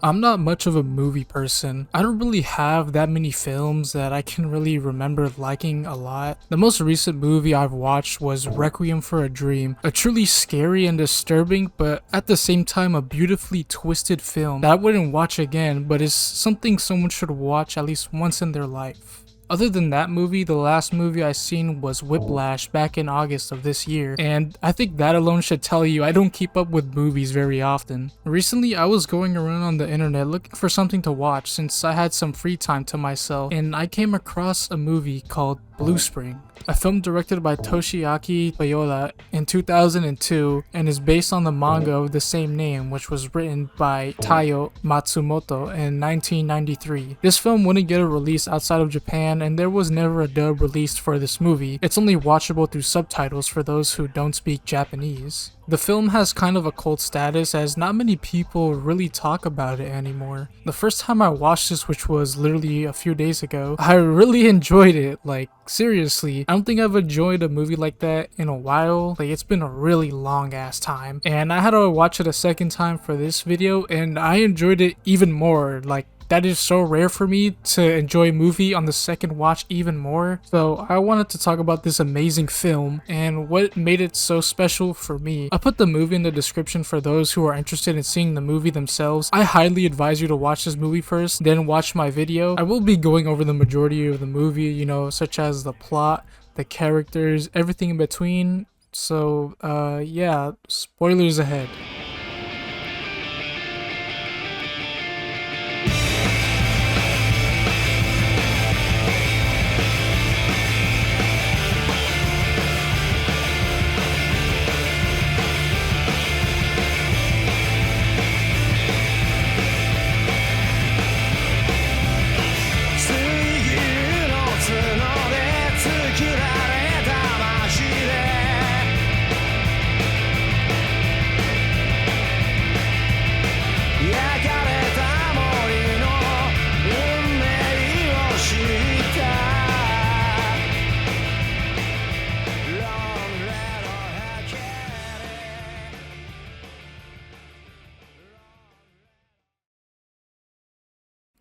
I'm not much of a movie person. I don't really have that many films that I can really remember liking a lot. The most recent movie I've watched was Requiem for a Dream, a truly scary and disturbing, but at the same time a beautifully twisted film that I wouldn't watch again, but is something someone should watch at least once in their life. Other than that movie, the last movie I seen was Whiplash back in August of this year, and I think that alone should tell you I don't keep up with movies very often. Recently, I was going around on the internet looking for something to watch since I had some free time to myself, and I came across a movie called Blue Spring, a film directed by Toshiaki Toyoda in 2002 and is based on the manga of the same name, which was written by Taiyo Matsumoto in 1993. This film wouldn't get a release outside of Japan, and there was never a dub released for this movie. It's only watchable through subtitles for those who don't speak Japanese. The film has kind of a cult status as not many people really talk about it anymore. The first time I watched this, which was literally a few days ago, I really enjoyed it. Like, seriously, I don't think I've enjoyed a movie like that in a while. Like, it's been a really long ass time. And I had to watch it a second time for this video, and I enjoyed it even more. Like, that is so rare for me to enjoy a movie on the second watch even more. So I wanted to talk about this amazing film and what made it so special for me. I'll put the movie in the description for those who are interested in seeing the movie themselves. I highly advise you to watch this movie first, then watch my video. I will be going over the majority of the movie, you know, such as the plot, the characters, everything in between. So yeah, spoilers ahead.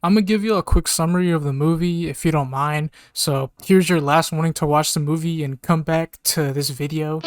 I'm gonna give you a quick summary of the movie if you don't mind. So here's your last warning to watch the movie and come back to this video.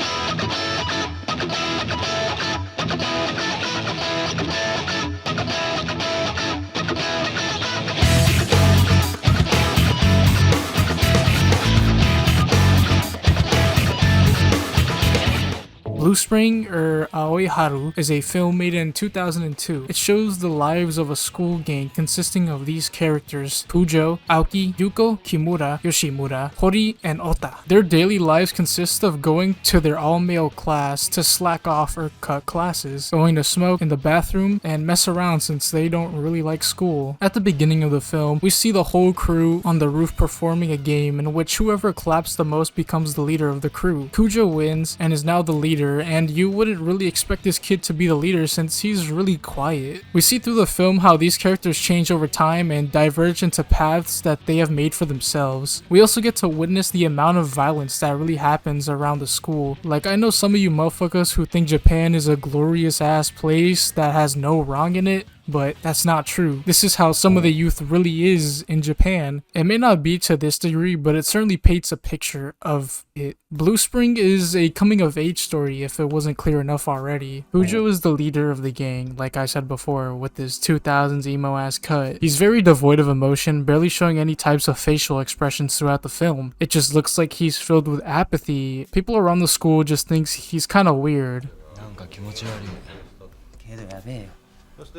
Blue Spring, or Aoi Haru, is a film made in 2002. It shows the lives of a school gang consisting of these characters: Pujo, Aoki, Yuko, Kimura, Yoshimura, Hori, and Ota. Their daily lives consist of going to their all-male class to slack off or cut classes, going to smoke in the bathroom, and mess around since they don't really like school. At the beginning of the film, we see the whole crew on the roof performing a game in which whoever claps the most becomes the leader of the crew. Pujo wins and is now the leader, and you wouldn't really expect this kid to be the leader since he's really quiet. We see through the film how these characters change over time and diverge into paths that they have made for themselves. We also get to witness the amount of violence that really happens around the school. Like, I know some of you motherfuckers who think Japan is a glorious ass place that has no wrong in it, but that's not true. This is how some of the youth really is in Japan. It may not be to this degree, but it certainly paints a picture of it. Blue Spring is a coming-of-age story if it wasn't clear enough already. Pujo is the leader of the gang, like I said before, with his 2000s emo-ass cut. He's very devoid of emotion, barely showing any types of facial expressions throughout the film. It just looks like he's filled with apathy. People around the school just thinks he's kind of weird.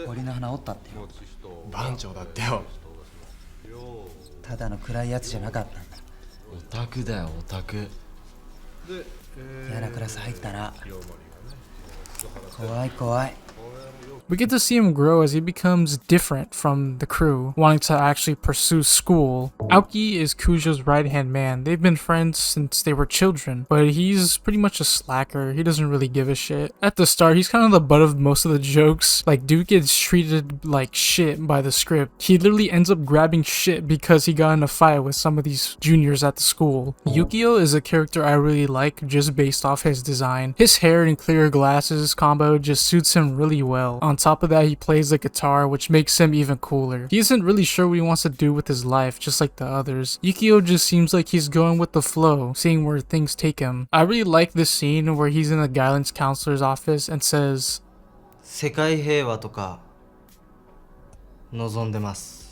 森の花折ったってよ。番長だってよ。ただの暗いやつじゃなかったんだ。オタクだよ、オタク。嫌なクラス入ったな。怖い怖い。 We get to see him grow as he becomes different from the crew, wanting to actually pursue school. Aoki is Kujo's right-hand man. They've been friends since they were children, but he's pretty much a slacker. He doesn't really give a shit. At the start, he's kind of the butt of most of the jokes. Like, dude gets treated like shit by the script. He literally ends up grabbing shit because he got in a fight with some of these juniors at the school. Yukio is a character I really like just based off his design. His hair and clear glasses combo just suits him really really well. On top of that, he plays the guitar, which makes him even cooler. He isn't really sure what he wants to do with his life, just like the others. Yukio just seems like he's going with the flow, seeing where things take him. I really like this scene where he's in the guidance counselor's office and says, 世界平和とか望んでます。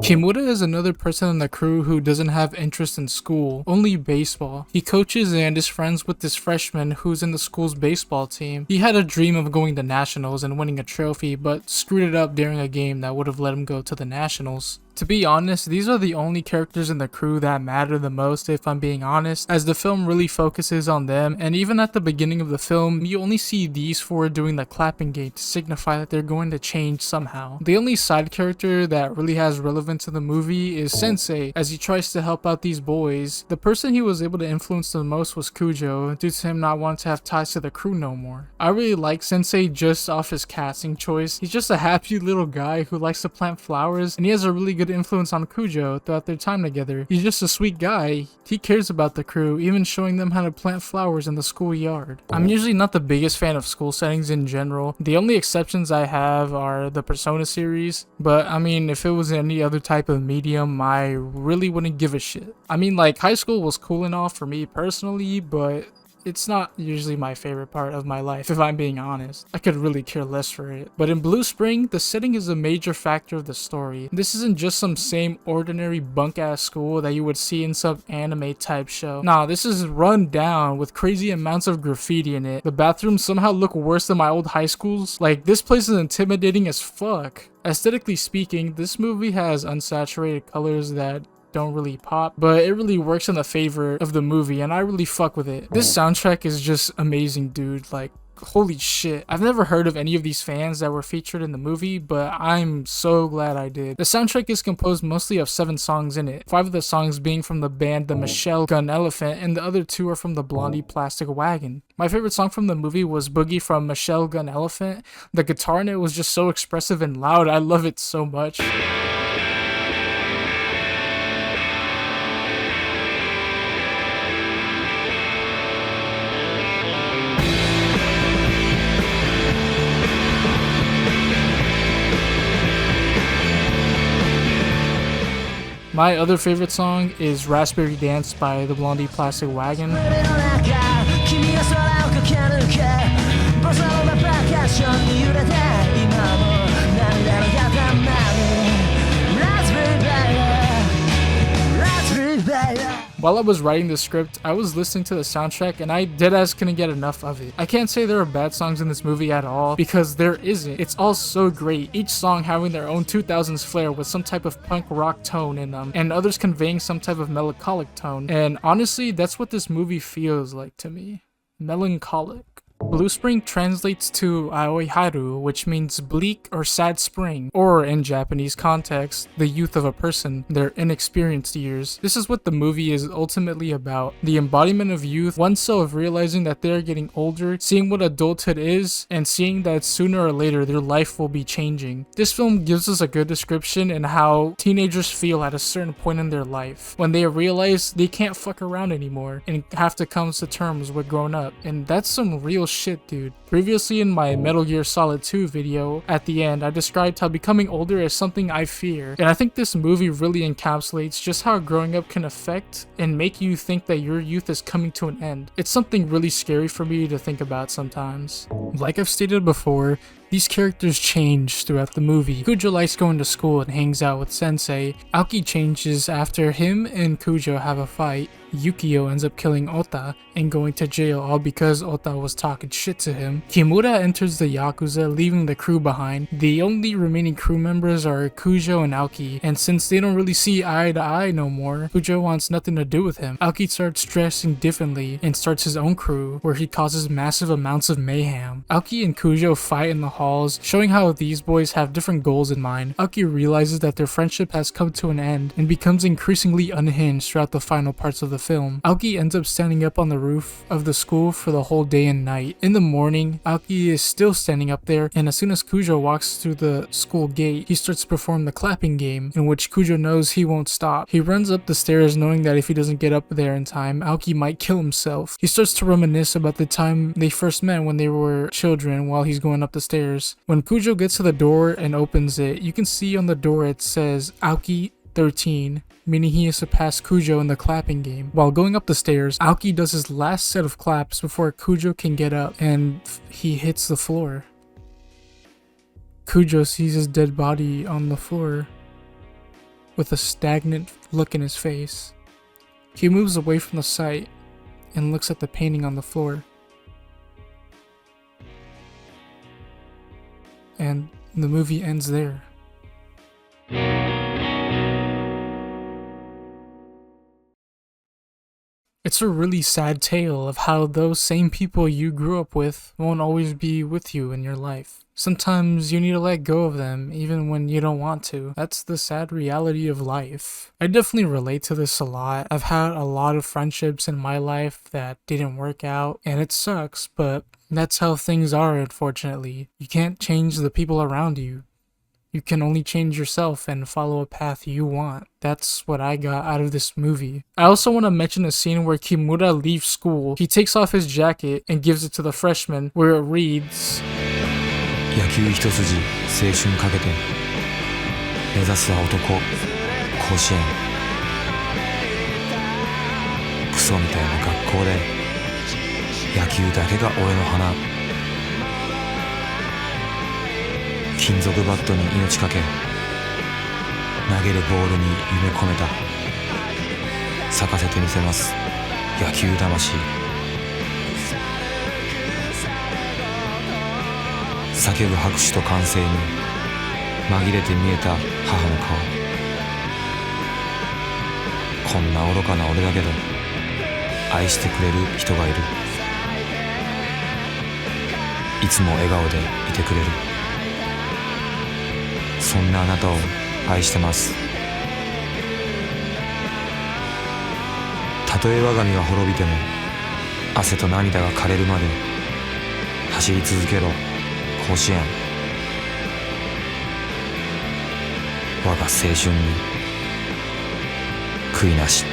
Kimura is another person in the crew who doesn't have interest in school, only baseball. He coaches and is friends with this freshman who's in the school's baseball team. He had a dream of going to nationals and winning a trophy, but screwed it up during a game that would have let him go to the nationals. To be honest, these are the only characters in the crew that matter the most, if I'm being honest, as the film really focuses on them, and even at the beginning of the film, you only see these four doing the clapping gate to signify that they're going to change somehow. The only side character that really has relevance to the movie is Sensei, as he tries to help out these boys. The person he was able to influence the most was Kujo, due to him not wanting to have ties to the crew no more. I really like Sensei just off his casting choice. He's just a happy little guy who likes to plant flowers, and he has a really good influence on Kujo throughout their time together. He's just a sweet guy. He cares about the crew, even showing them how to plant flowers in the schoolyard. I'm usually not the biggest fan of school settings in general. The only exceptions I have are the Persona series, but I mean, if it was any other type of medium, I really wouldn't give a shit. I mean, like, high school was cool and all for me personally, but it's not usually my favorite part of my life, if I'm being honest. I could really care less for it. But in Blue Spring, the setting is a major factor of the story. This isn't just some same ordinary bunk-ass school that you would see in some anime type show. Nah, this is run down with crazy amounts of graffiti in it. The bathrooms somehow look worse than my old high schools. Like, this place is intimidating as fuck. Aesthetically speaking, this movie has unsaturated colors that don't really pop, but it really works in the favor of the movie, and I really fuck with it. This soundtrack is just amazing, dude. Like, holy shit. I've never heard of any of these fans that were featured in the movie, but I'm so glad I did. The soundtrack is composed mostly of 7 songs in it, 5 of the songs being from the band The Michelle Gun Elephant, and the other 2 are from the Blondie Plastic Wagon. My favorite song from the movie was Boogie from Michelle Gun Elephant. The guitar in it was just so expressive and loud. I love it so much. My other favorite song is Raspberry Dance by the Blondie Plastic Wagon. While I was writing the script, I was listening to the soundtrack and I deadass couldn't get enough of it. I can't say there are bad songs in this movie at all, because there isn't. It's all so great, each song having their own 2000s flair with some type of punk rock tone in them, and others conveying some type of melancholic tone. And honestly, that's what this movie feels like to me. Melancholic. Blue Spring translates to Aoi Haru, which means bleak or sad spring, or in Japanese context, the youth of a person, their inexperienced years. This is what the movie is ultimately about. The embodiment of youth, oneself realizing that they are getting older, seeing what adulthood is, and seeing that sooner or later their life will be changing. This film gives us a good description in how teenagers feel at a certain point in their life, when they realize they can't fuck around anymore and have to come to terms with growing up. And that's some real shit, dude. Previously in my Metal Gear Solid 2 video, at the end, I described how becoming older is something I fear, and I think this movie really encapsulates just how growing up can affect and make you think that your youth is coming to an end. It's something really scary for me to think about sometimes. Like I've stated before, these characters change throughout the movie. Kujo likes going to school and hangs out with Sensei. Aoki changes after him and Kujo have a fight. Yukio ends up killing Ota and going to jail, all because Ota was talking shit to him. Kimura enters the Yakuza, leaving the crew behind. The only remaining crew members are Kujo and Aoki, and since they don't really see eye to eye no more, Kujo wants nothing to do with him. Aoki starts dressing differently and starts his own crew, where he causes massive amounts of mayhem. Aoki and Kujo fight in the halls, showing how these boys have different goals in mind. Aoki realizes that their friendship has come to an end and becomes increasingly unhinged throughout the final parts of the film. Aoki ends up standing up on the roof of the school for the whole day and night. In the morning, Aoki is still standing up there, and as soon as Kujo walks through the school gate, he starts to perform the clapping game, in which Kujo knows he won't stop. He runs up the stairs knowing that if he doesn't get up there in time, Aoki might kill himself. He starts to reminisce about the time they first met when they were children while he's going up the stairs. When Kujo gets to the door and opens it, you can see on the door it says Aoki 13, meaning he has surpassed Kujo in the clapping game. While going up the stairs, Aoki does his last set of claps before Kujo can get up, and he hits the floor. Kujo sees his dead body on the floor with a stagnant look in his face. He moves away from the sight and looks at the painting on the floor. And the movie ends there. It's a really sad tale of how those same people you grew up with won't always be with you in your life. Sometimes you need to let go of them even when you don't want to. That's the sad reality of life. I definitely relate to this a lot. I've had a lot of friendships in my life that didn't work out, and it sucks, but that's how things are, unfortunately. You can't change the people around you. You can only change yourself and follow a path you want. That's what I got out of this movie. I also want to mention a scene where Kimura leaves school. He takes off his jacket and gives it to the freshman, where it reads, 野球一筋青春かけて目指すは男甲子園クソみたいな学校で野球だけが俺の花金属バットに命かけ投げるボールに夢込めた咲かせてみせます野球魂叫ぶ拍手と歓声に紛れて見えた母の顔こんな愚かな俺だけど愛してくれる人がいるいつも笑顔でいてくれるそんなあなたを愛してますたとえ我が身が滅びても汗と涙が枯れるまで走り続けろ甲子園我が青春に悔いなし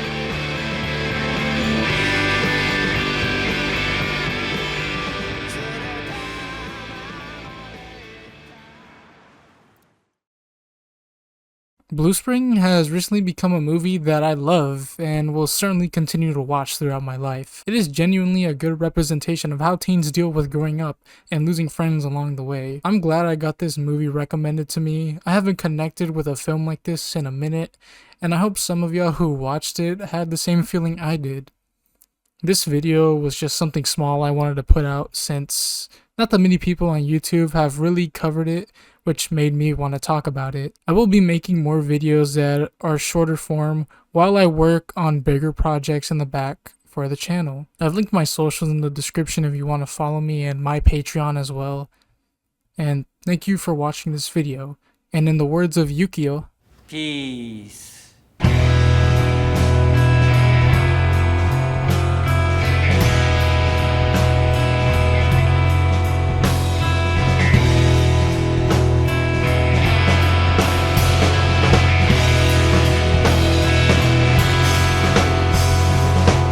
Blue Spring has recently become a movie that I love and will certainly continue to watch throughout my life. It is genuinely a good representation of how teens deal with growing up and losing friends along the way. I'm glad I got this movie recommended to me. I haven't connected with a film like this in a minute, and I hope some of y'all who watched it had the same feeling I did. This video was just something small I wanted to put out since not that many people on YouTube have really covered it, which made me want to talk about it. I will be making more videos that are shorter form while I work on bigger projects in the back for the channel. I've linked my socials in the description if you want to follow me, and my Patreon as well. And thank you for watching this video. And in the words of Yukio, Peace.